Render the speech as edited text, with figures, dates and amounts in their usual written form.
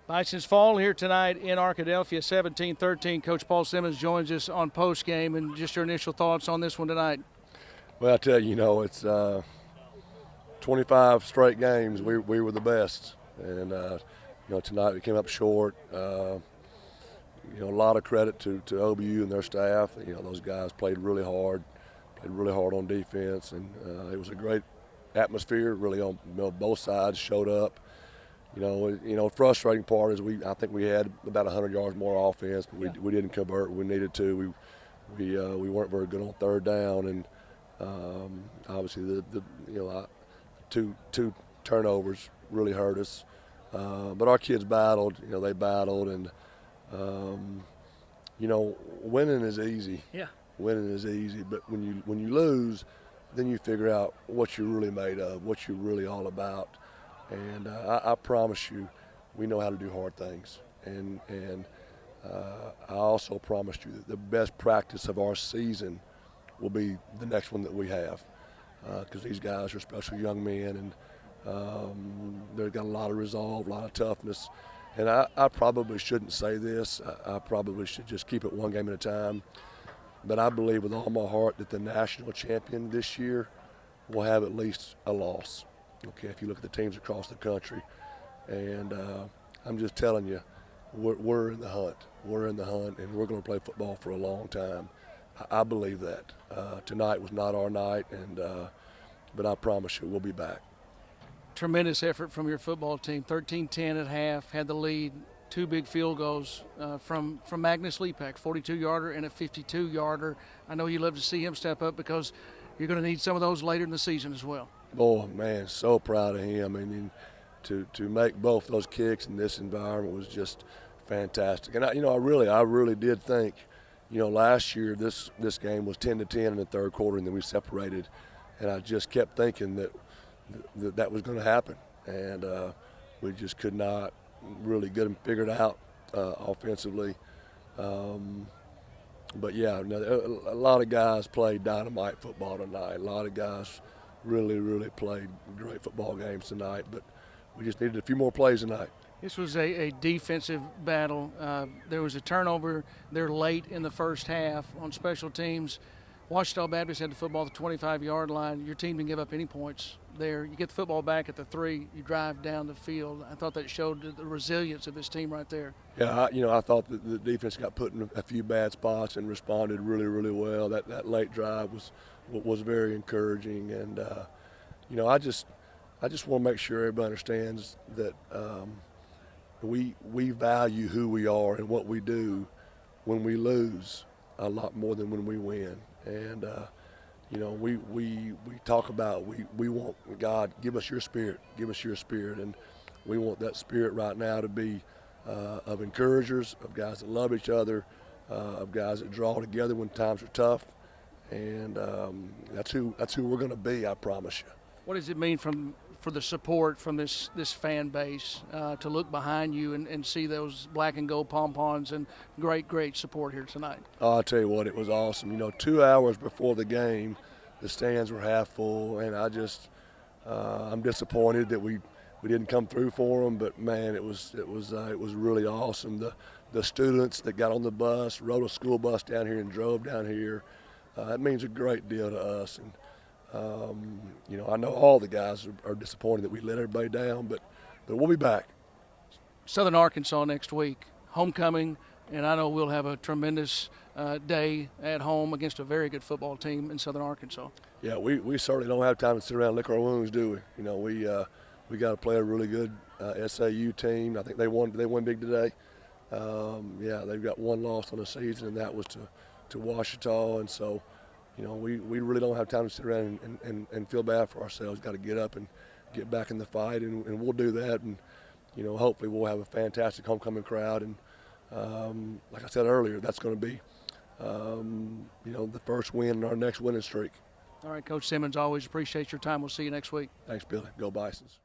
Bisons fall here tonight in Arkadelphia, 17-13. Coach Paul Simmons joins us on Postgame, and just your initial thoughts on this one tonight. Well, I tell you, it's 25 straight games. We were the best, and tonight we came up short. A lot of credit to OBU and their staff. Those guys played really hard on defense, and it was a great atmosphere. Really, on both sides showed up. Frustrating part is I think we had about 100 yards more offense, but we didn't convert. We needed to. We weren't very good on third down, and obviously two turnovers really hurt us. But our kids battled. They battled, and winning is easy. Yeah. Winning is easy, but when you lose, then you figure out what you're really made of, what you're really all about. And I promise you, we know how to do hard things. And I also promised you that the best practice of our season will be the next one that we have, because these guys are special young men, and they've got a lot of resolve, a lot of toughness. And I probably shouldn't say this. I probably should just keep it one game at a time. But I believe with all my heart that the national champion this year will have at least a loss. Okay, if you look at the teams across the country, and I'm just telling you, we're in the hunt. We're in the hunt, and we're going to play football for a long time. I believe that. Tonight was not our night, but I promise you, we'll be back. Tremendous effort from your football team. 13-10 at half, had the lead. Two big field goals from Magnus Lepak, 42-yarder and a 52-yarder. I know you love to see him step up because you're going to need some of those later in the season as well. Oh man, so proud of him. I mean, to make both those kicks in this environment was just fantastic. And I really did think, last year this game was 10-10 in the third quarter, and then we separated, and I just kept thinking that was going to happen, and we just could not really get them figured out offensively. But yeah, a lot of guys played dynamite football tonight. A lot of guys really played great football games tonight, but we just needed a few more plays tonight. This was a defensive battle. There was a turnover there late in the first half on special teams. Ouachita Baptist had the football at the 25-yard line. Your team didn't give up any points there. You get the football back at the 3, you drive down the field. I thought that showed the resilience of this team right there. Yeah, I thought that the defense got put in a few bad spots and responded really well. That late drive was very encouraging, and I just want to make sure everybody understands that we value who we are and what we do when we lose a lot more than when we win. And we talk about we want God, give us your spirit, and we want that spirit right now to be of encouragers, of guys that love each other, of guys that draw together when times are tough, and that's who we're going to be. I promise you. What does it mean for the support from this fan base to look behind you and see those black and gold pom-poms and great support here tonight? Oh, I'll tell you what, it was awesome. 2 hours before the game, the stands were half full, and I'm disappointed that we didn't come through for them. But man, it was really awesome. The students that got on the bus, rode a school bus down here and drove down here. That means a great deal to us. And I know all the guys are disappointed that we let everybody down, but we'll be back. Southern Arkansas next week, homecoming, and I know we'll have a tremendous day at home against a very good football team in Southern Arkansas. Yeah, we certainly don't have time to sit around and lick our wounds, do we? We got to play a really good SAU team. I think they won big today. They've got one loss on the season, and that was to Ouachita, and so. We really don't have time to sit around and feel bad for ourselves. Got to get up and get back in the fight, and we'll do that. And, hopefully we'll have a fantastic homecoming crowd. And like I said earlier, that's going to be, the first win in our next winning streak. All right, Coach Simmons, always appreciate your time. We'll see you next week. Thanks, Billy. Go Bisons.